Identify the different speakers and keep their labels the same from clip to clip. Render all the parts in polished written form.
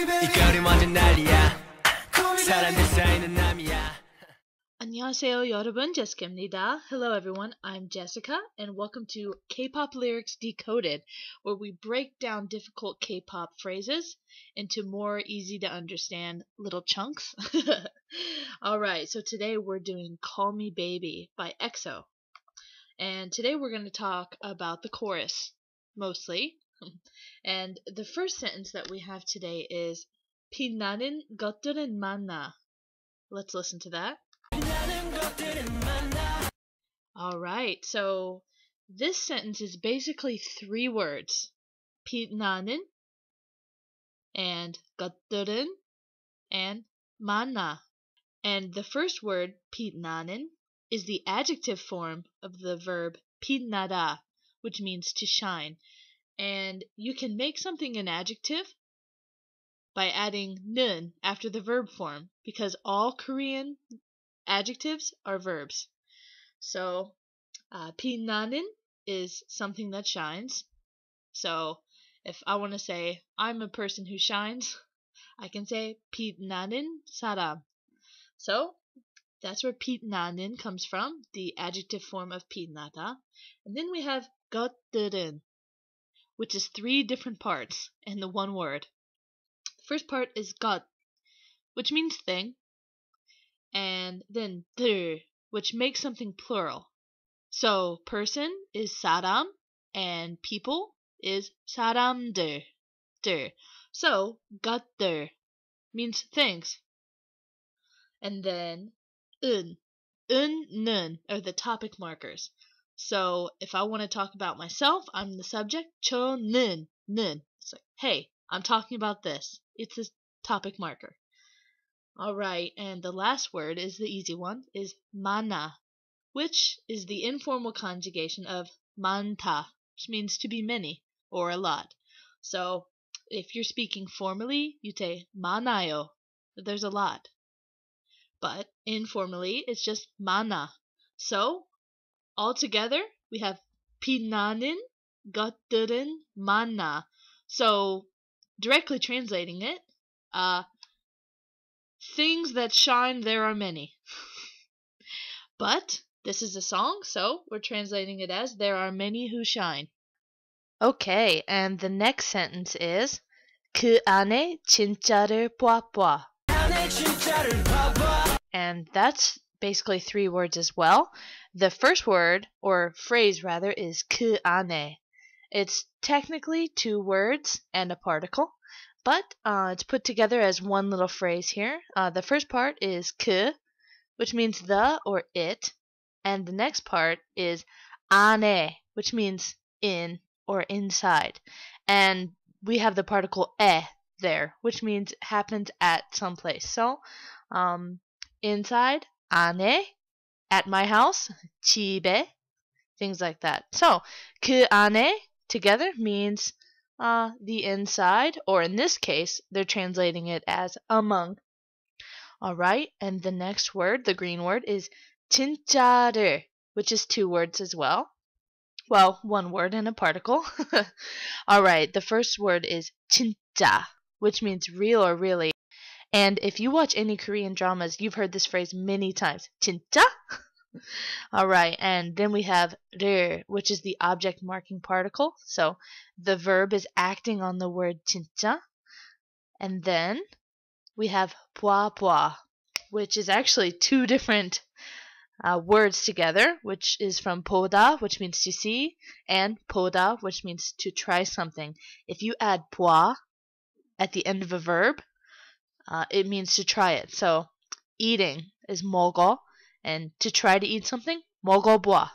Speaker 1: 이거리 먼저 난리야 사람들 사이는 남이야
Speaker 2: 안녕하세요, 여러분. Jessicamnida. Hello, everyone. I'm Jessica, and welcome to K-pop Lyrics Decoded, where we break down difficult K-pop phrases into more easy-to-understand little chunks. Alright, so today we're doing Call Me Baby by EXO. And today we're going to talk about the chorus, mostly. And the first sentence that we have today is 빛나는 것들은 많아. Let's listen to that. Alright, so this sentence is basically three words. 빛나는 and 것들은 and 많아. And the first word, 빛나는, is the adjective form of the verb 빛나다, which means to shine. And you can make something an adjective by adding 는 after the verb form, because all Korean adjectives are verbs. So, 빛나는 is something that shines. So, if I want to say I'm a person who shines, I can say 빛나는 사람. So, that's where 빛나는 comes from, the adjective form of 빛나다. And then we have 것들은, which is three different parts in the one word. The first part is 것, which means thing, and then 들, which makes something plural. So person is 사람 and people is 사람들. So 것들 means things. And then 는 are the topic markers. So if I want to talk about myself, I'm the subject. 저는. It's like, hey, I'm talking about this. It's a topic marker. Alright, and the last word is the easy one, is 많아, which is the informal conjugation of 많다, which means to be many or a lot. So if you're speaking formally, you say 많아요, there's a lot. But informally, it's just 많아. So altogether, we have 빛나는 것들은 많아. So directly translating it, things that shine, there are many. But this is a song, so we're translating it as there are many who shine. Okay, and the next sentence is 그 안에 진짜를 보아. And that's basically three words as well. The first word, or phrase rather, is 그 안에. It's technically two words and a particle, but it's put together as one little phrase here. The first part is 그, which means the or it, and the next part is 안에, which means in or inside. And we have the particle 에 there, which means happens at some place. So, inside, 안에, at my house, 집에, things like that. So, 그 안에 together means the inside, or in this case, they're translating it as among. Alright, and the next word, the green word, is 진짜를, which is two words as well. Well, one word and a particle. Alright, the first word is 진짜, which means real or really. And if you watch any Korean dramas, you've heard this phrase many times. 진짜? Alright, and then we have 를, which is the object marking particle. So the verb is acting on the word 진짜. And then we have 보아, which is actually two different words together, which is from 보다, which means to see, and 보다, which means to try something. If you add 보아 at the end of a verb, it means to try it. So eating is 먹어, and to try to eat something, 먹어봐.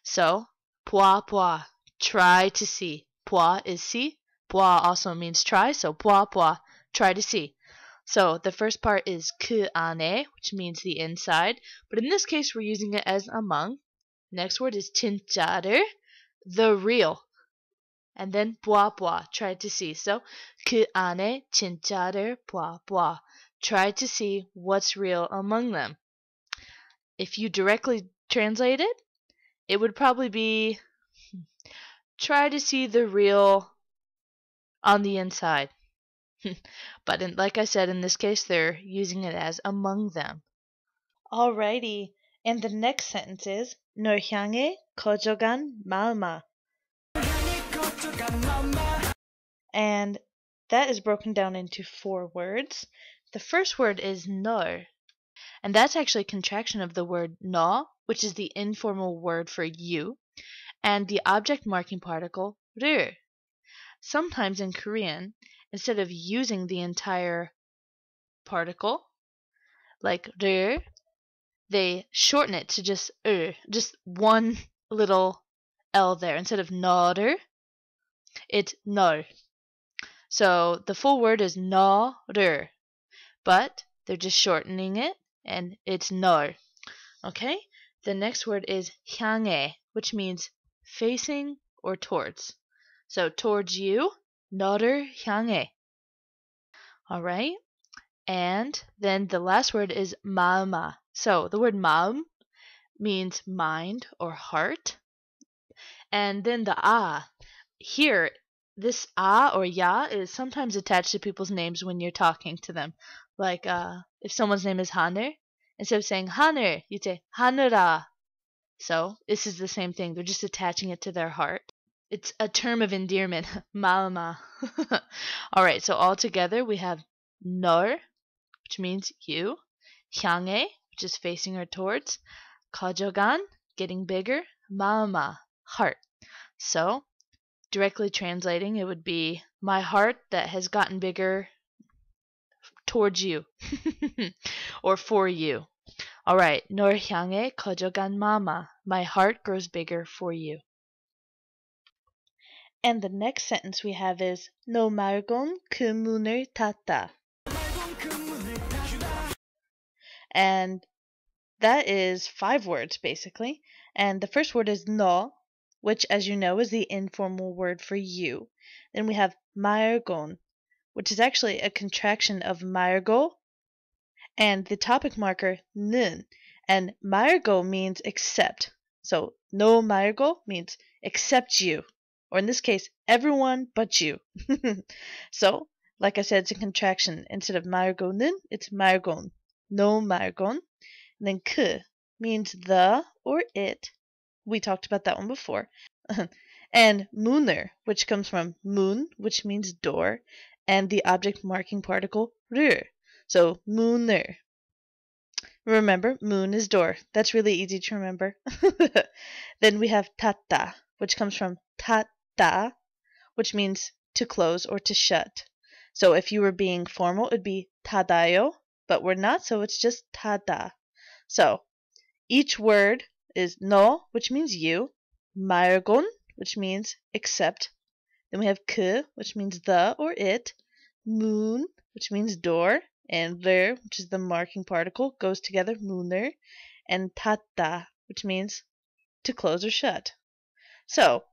Speaker 2: So 보아, try to see. 보아 is see. 보아 also means try, so 보아, try to see. So the first part is 그 안에, which means the inside, but in this case we're using it as among. Next word is 진짜를, the real. And then 보아, try to see. So 그 안에 진짜를 보아, try to see what's real among them. If you directly translate it, it would probably be try to see the real on the inside. But like I said, in this case, they're using it as among them. Alrighty, and the next sentence is 널 향해 커져간 마음아. And that is broken down into 4 words. The first word is 널, and that's actually a contraction of the word 너, which is the informal word for you, and the object marking particle 를. Sometimes in Korean, instead of using the entire particle, like 를, they shorten it to just one little L there. Instead of 너를, it's 널. So the full word is 너를, but they're just shortening it, and it's 널. Okay? The next word is 향해, which means facing or towards. So towards you, 너를 향해. Alright? And then the last word is 마음아. So the word 마음 means mind or heart. And then the here, this or ya is sometimes attached to people's names when you're talking to them. Like if someone's name is 하늘, instead of saying 하늘, you say 하늘아. So this is the same thing. They're just attaching it to their heart. It's a term of endearment. 마음아. Alright, so all together we have 널, which means you, 향해, which is facing or towards, 커져간, getting bigger, 마음아, heart. So, directly translating, it would be my heart that has gotten bigger towards you, or for you. Alright, 널 향해 커져간 마음아, my heart grows bigger for you. And the next sentence we have is 너 말곤 그 문을 닫다. And that is 5 words basically. And the first word is 너, which as you know is the informal word for you. Then we have 말곤, which is actually a contraction of 말고 and the topic marker 는. And 말고 means except. So no 말고 means except you. Or in this case, everyone but you. So, like I said, it's a contraction. Instead of 말고는, it's 말곤. No 말곤. And then 그 means the or it. We talked about that one before. And 문을, which comes from 문, which means door, and the object marking particle 를. So 문을. Remember, moon is door. That's really easy to remember. Then we have 닫다, which comes from 닫다, which means to close or to shut. So if you were being formal, it would be 닫아요, but we're not, so it's just 닫다. So each word is 너, which means you, 말곤, which means except. Then we have 그, which means the or it, 문, which means door, and 를, which is the marking particle, goes together, 문을, and 닫다, which means to close or shut. So,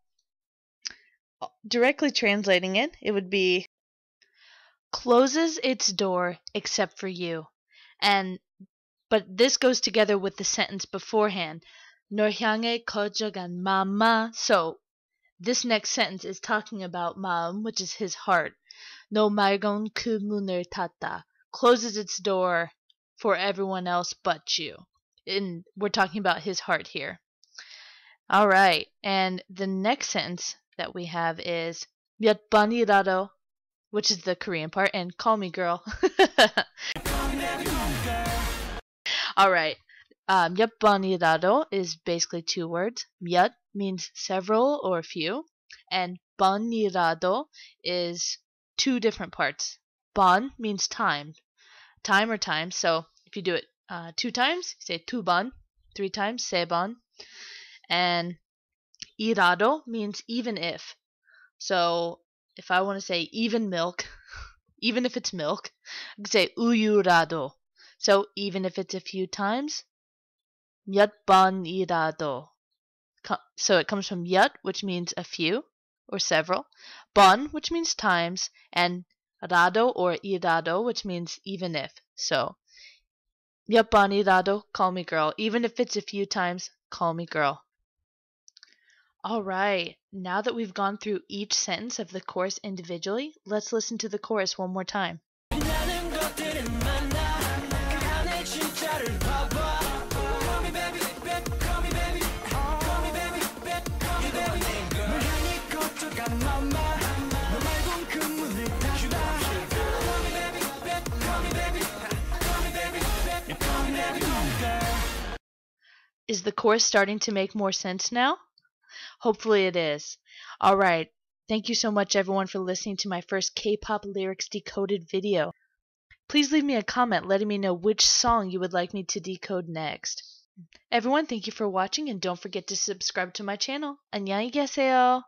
Speaker 2: directly translating it, it would be closes its door except for you. But this goes together with the sentence beforehand, 널 향해 커져간 마음아. So, this next sentence is talking about 마음, which is his heart. 너 말곤 그 문을 닫다. Closes its door for everyone else but you. And we're talking about his heart here. Alright, and the next sentence that we have is 몇 번이라도, which is the Korean part, and call me girl. Alright, 몇 번이라도 is basically 2 words. 몇 means several or a few, and 번이라도 is 2 different parts. 번 means time or time. So if you do it 2 times, you say 두 번. 3 times, 세 번. And 이라도 means even if. So if I want to say even milk, even if it's milk, I can say 우유라도. So even if it's a few times, 몇 번이라도. So it comes from 몇, which means a few or several, 번, which means times, and 라도 or 이라도, which means even if. So 몇 번이라도, call me girl. Even if it's a few times, call me girl. All right, now that we've gone through each sentence of the chorus individually, let's listen to the chorus one more time.
Speaker 1: 많은 것들을 만나 그 안에 진짜를 봐봐. Call me baby, baby, call me baby, call me baby, baby, call me baby. 널 향해 걷어가 mama, 너 말곤 그 문을 닫아. Call me baby, baby, call me baby, call me baby, baby, call me baby, girl.
Speaker 2: Is the chorus starting to make more sense now? Hopefully it is. All right. Thank you so much, everyone, for listening to my first K-pop lyrics decoded video. Please leave me a comment letting me know which song you would like me to decode next. Everyone, thank you for watching, and don't forget to subscribe to my channel. 안녕히 계세요.